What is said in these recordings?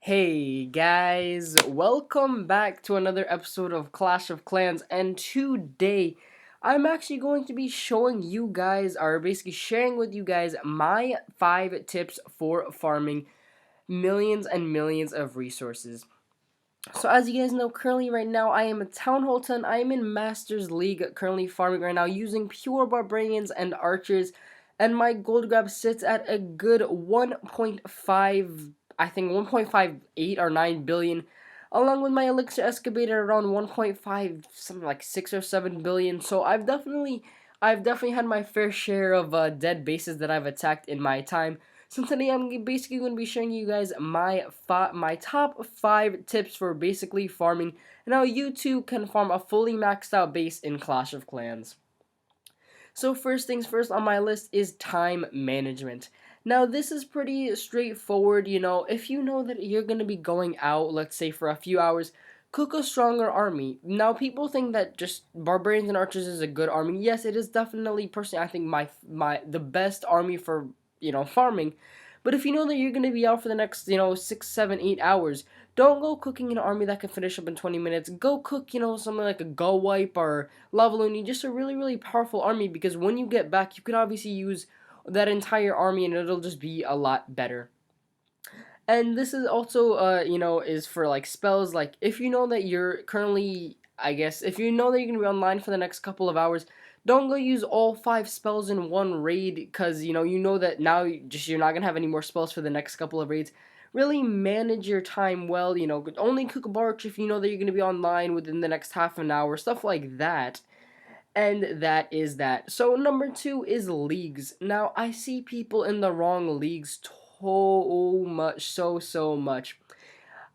Hey guys, welcome back to another episode of Clash of Clans, and today I'm actually going to be showing you guys, or basically sharing with you guys, my 5 tips for farming millions and millions of resources. So as you guys know, currently right now I am a Town Hall 10. I am in Masters League, currently farming right now using pure Barbarians and Archers, and my gold grab sits at a good 1.5, I think 1.58 or 9 billion, along with my Elixir Excavator around 1.5, something like 6 or 7 billion. So I've definitely had my fair share of dead bases that I've attacked in my time. So today I'm basically going to be showing you guys my top 5 tips for basically farming and how you too can farm a fully maxed out base in Clash of Clans. So first things first on my list is time management. Now this is pretty straightforward, if you know that you're going to be going out, let's say for a few hours, cook a stronger army. Now people think that just barbarians and archers is a good army. Yes, it is definitely personally I think my the best army for, farming. But if you know that you're going to be out for the next, 6, 7, 8 hours, don't go cooking an army that can finish up in 20 minutes. Go cook, something like a Go Wipe or Lavaluni, just a really, really powerful army, because when you get back, you can obviously use that entire army and it'll just be a lot better. And this is also, is for like spells. Like if you know that you're currently, I guess, if you know that you're gonna be online for the next couple of hours, don't go use all 5 spells in one raid, because you know that now you're not gonna have any more spells for the next couple of raids. Really manage your time well. Only cook a barch if you know that you're gonna be online within the next half an hour, stuff like that. And that is that. So number 2 is leagues. Now I see people in the wrong leagues so much, so much.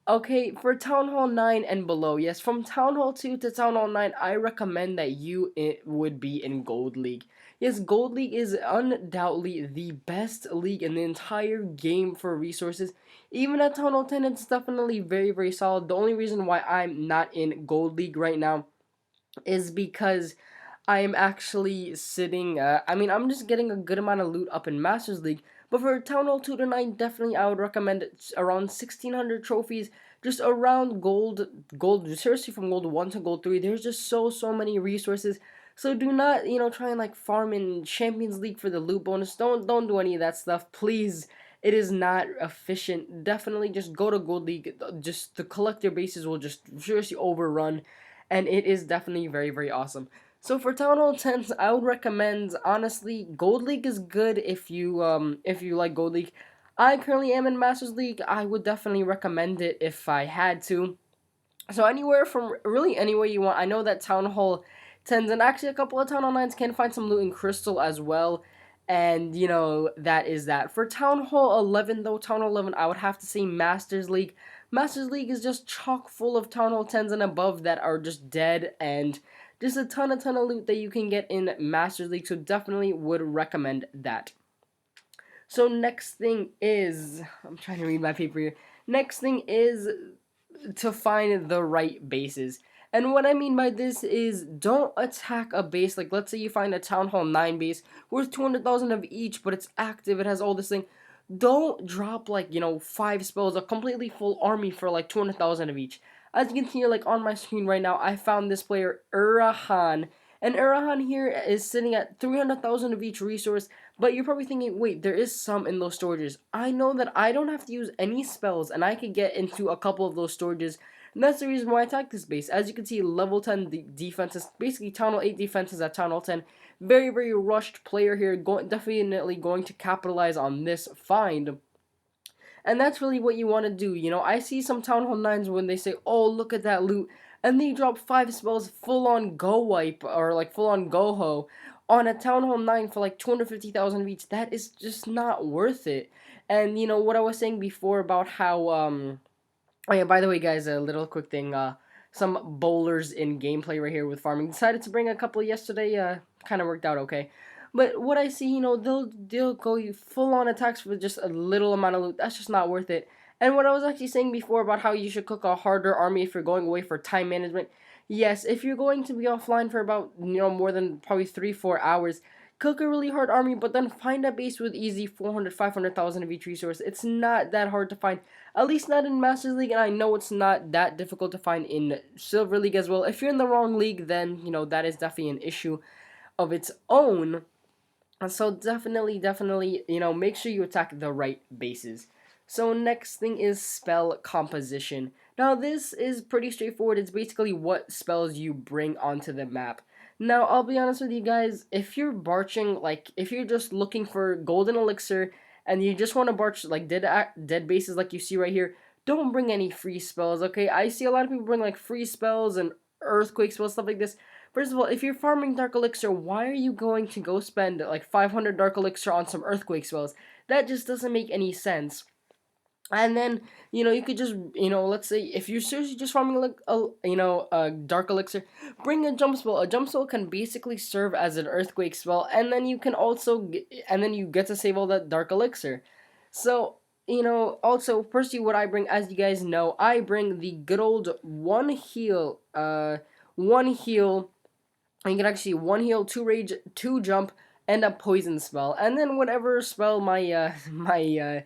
Okay, for Town Hall 9 and below, yes, from Town Hall 2 to Town Hall 9, I recommend that it would be in Gold League. Yes, Gold League is undoubtedly the best league in the entire game for resources. Even at Town Hall 10, it's definitely very, very solid. The only reason why I'm not in Gold League right now is because I'm actually sitting, I'm just getting a good amount of loot up in Masters League. But for Town Hall 2 to 9, definitely I would recommend around 1600 trophies, just around gold, seriously from gold 1 to gold 3. There's just so many resources. So do not, try and like farm in Champions League for the loot bonus. Don't do any of that stuff, please. It is not efficient. Definitely just go to Gold League. Just the collector bases will just seriously overrun, and it is definitely very, very awesome. So for Town Hall 10s, I would recommend, honestly, Gold League is good if you like Gold League. I currently am in Masters League. I would definitely recommend it if I had to. So anywhere from really anywhere you want. I know that Town Hall 10s and actually a couple of Town Hall 9s can find some loot in Crystal as well. And that is that. For Town Hall 11 though, Town Hall 11, I would have to say Masters League. Masters League is just chock full of Town Hall 10s and above that are just dead, and just a ton of loot that you can get in Masters League. So definitely would recommend that. So next thing is, I'm trying to read my paper here. Next thing is to find the right bases. And what I mean by this is, don't attack a base. Like, let's say you find a Town Hall 9 base worth 200,000 of each, but it's active, it has all this thing. Don't drop, like, 5 spells, a completely full army for, like, 200,000 of each. As you can see, like, on my screen right now, I found this player, Urahan. And Urahan here is sitting at 300,000 of each resource, but you're probably thinking, wait, there is some in those storages. I know that I don't have to use any spells, and I could get into a couple of those storages, and that's the reason why I attacked this base. As you can see, level 10 defenses, basically Town Hall 8 defenses at Town Hall 10. Very, very rushed player here, definitely going to capitalize on this find. And that's really what you want to do. I see some Town Hall 9s when they say, oh, look at that loot, and they drop 5 spells full on Go Wipe, or like full on Go Ho, on a Town Hall 9 for like 250,000 of each. That is just not worth it. And what I was saying before about how, oh yeah, by the way, guys, a little quick thing, some bowlers in gameplay right here with farming. Decided to bring a couple yesterday, kind of worked out okay. But what I see, they'll go full on attacks for just a little amount of loot. That's just not worth it. And what I was actually saying before about how you should cook a harder army if you're going away for time management. Yes, if you're going to be offline for about, more than probably 3-4 hours, cook a really hard army, but then find a base with easy 400, 500,000 of each resource. It's not that hard to find. At least not in Masters League, and I know it's not that difficult to find in Silver League as well. If you're in the wrong league, then, that is definitely an issue of its own. So definitely, make sure you attack the right bases. So next thing is spell composition. Now this is pretty straightforward. It's basically what spells you bring onto the map. Now I'll be honest with you guys, if you're barching, like if you're just looking for golden elixir and you just want to barch like dead bases like you see right here, don't bring any free spells, okay? I see a lot of people bring like free spells and earthquake spells, stuff like this. First of all, if you're farming Dark Elixir, why are you going to go spend like 500 Dark Elixir on some Earthquake spells? That just doesn't make any sense. And then, you could just, let's say if you're seriously just farming like a Dark Elixir, bring a jump spell. A jump spell can basically serve as an Earthquake spell, and then you can also, and then you get to save all that Dark Elixir. So, also, personally, what I bring, as you guys know, I bring the good old one heal, and you can actually one heal, two rage, two jump, and a poison spell, and then whatever spell my my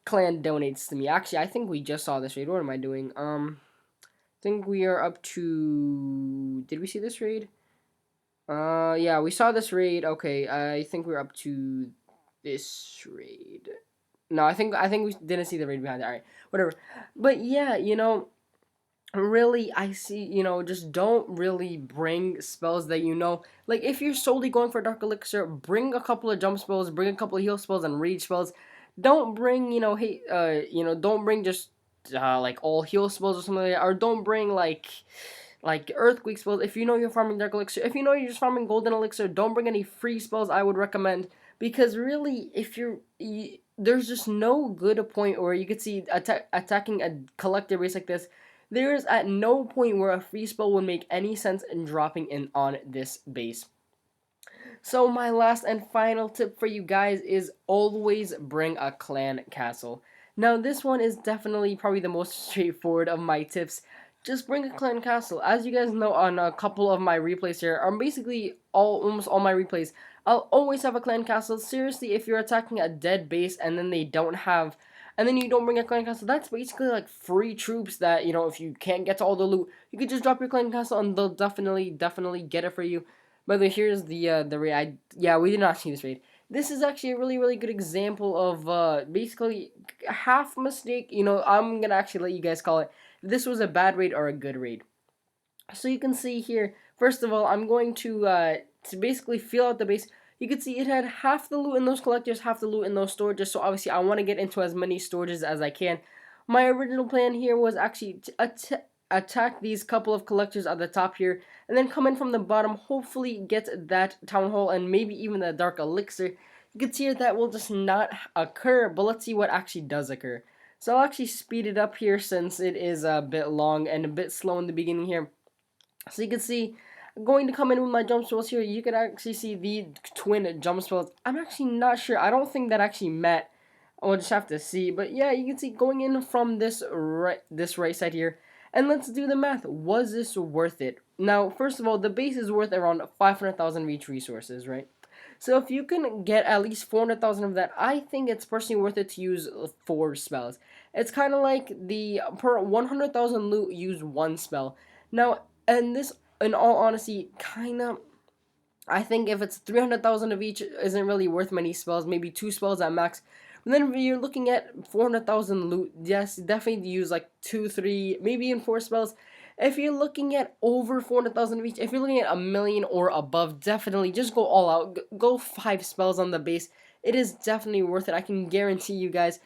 clan donates to me. Actually, I think we just saw this raid. What am I doing? I think we are up to. Did we see this raid? Yeah, we saw this raid. Okay, I think we're up to this raid. No, I think we didn't see the raid behind it. All right, whatever. But yeah, really, I see, just don't really bring spells that like if you're solely going for Dark Elixir, bring a couple of jump spells, bring a couple of heal spells and rage spells. Don't bring, don't bring just like all heal spells or something like that, or don't bring like earthquake spells. If you know you're farming Dark Elixir, if you know you're just farming Golden Elixir, don't bring any free spells. I would recommend, because really, if there's just no good point where you could see attacking a collector base like this. There is at no point where a free spell would make any sense in dropping in on this base. So my last and final tip for you guys is always bring a clan castle. Now this one is definitely probably the most straightforward of my tips. Just bring a clan castle. As you guys know, on a couple of my replays here, or basically almost all my replays, I'll always have a clan castle. Seriously, if you're attacking a dead base and then they don't have, and then you don't bring a clan castle, that's basically like free troops that, if you can't get to all the loot, you could just drop your clan castle and they'll definitely get it for you. By the way, here's the raid. Yeah, we did not see this raid. This is actually a really good example of basically half mistake. I'm gonna actually let you guys call it. This was a bad raid or a good raid. So you can see here. First of all, I'm going to basically fill out the base. You can see it had half the loot in those collectors, half the loot in those storages. So obviously, I want to get into as many storages as I can. My original plan here was actually to attack these couple of collectors at the top here, and then come in from the bottom, hopefully get that town hall and maybe even the dark elixir. You can see here that will just not occur, but let's see what actually does occur. So I'll actually speed it up here since it is a bit long and a bit slow in the beginning here. So you can see, I'm going to come in with my jump spells here. You can actually see the twin jump spells. I'm actually not sure. I don't think that actually met. We'll just have to see. But yeah, you can see going in from this right side here. And let's do the math. Was this worth it? Now, first of all, the base is worth around 500,000 reach resources, right? So if you can get at least 400,000 of that, I think it's personally worth it to use 4 spells. It's kind of like the per 100,000 loot, use 1 spell. Now, and this, in all honesty, kind of, I think if it's 300,000 of each, isn't really worth many spells. Maybe 2 spells at max. And then if you're looking at 400,000 loot, yes, definitely use like 2, 3, maybe even 4 spells. If you're looking at over 400,000 of each, if you're looking at a million or above, definitely just go all out. Go 5 spells on the base. It is definitely worth it. I can guarantee you guys.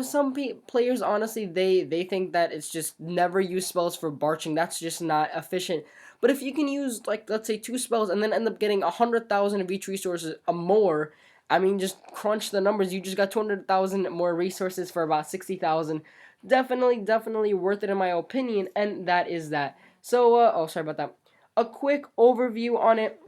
Some players, honestly, they think that it's just never use spells for barching. That's just not efficient. But if you can use, like, let's say 2 spells and then end up getting 100,000 of each resources more, I mean, just crunch the numbers. You just got 200,000 more resources for about 60,000. Definitely worth it in my opinion, and that is that. So, oh, sorry about that. A quick overview on it.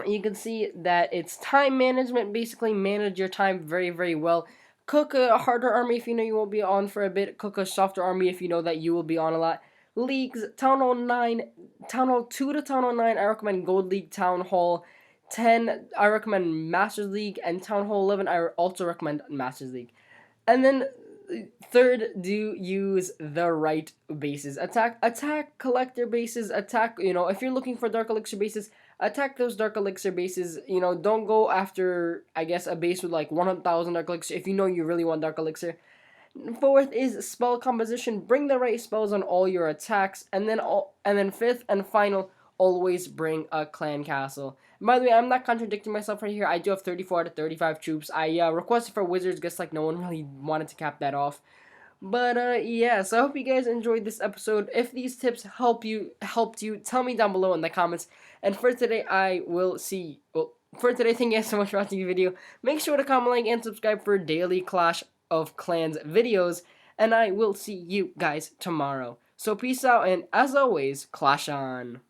You can see that it's time management. Basically, manage your time very well. Cook a harder army if you know you won't be on for a bit. Cook a softer army if you know that you will be on a lot. Leagues, Town Hall 9, Town Hall 2 to Town Hall 9, I recommend Gold League, Town Hall 10, I recommend Masters League, and Town Hall 11, I also recommend Masters League. And then Third, do use the right bases. Attack collector bases. Attack. If you're looking for dark elixir bases, attack those dark elixir bases. Don't go after, I guess, a base with like 100,000 dark elixir if you know you really want dark elixir. Fourth is spell composition. Bring the right spells on all your attacks, and then fifth and final, always bring a clan castle. And by the way, I'm not contradicting myself right here. I do have 34 to 35 troops. I requested for wizards, guess like no one really wanted to cap that off. But yeah, so I hope you guys enjoyed this episode. If these tips helped you, tell me down below in the comments. And for today, I will see. Well, for today, thank you guys so much for watching the video. Make sure to comment, like, and subscribe for daily Clash of Clans videos. And I will see you guys tomorrow. So peace out, and as always, Clash on.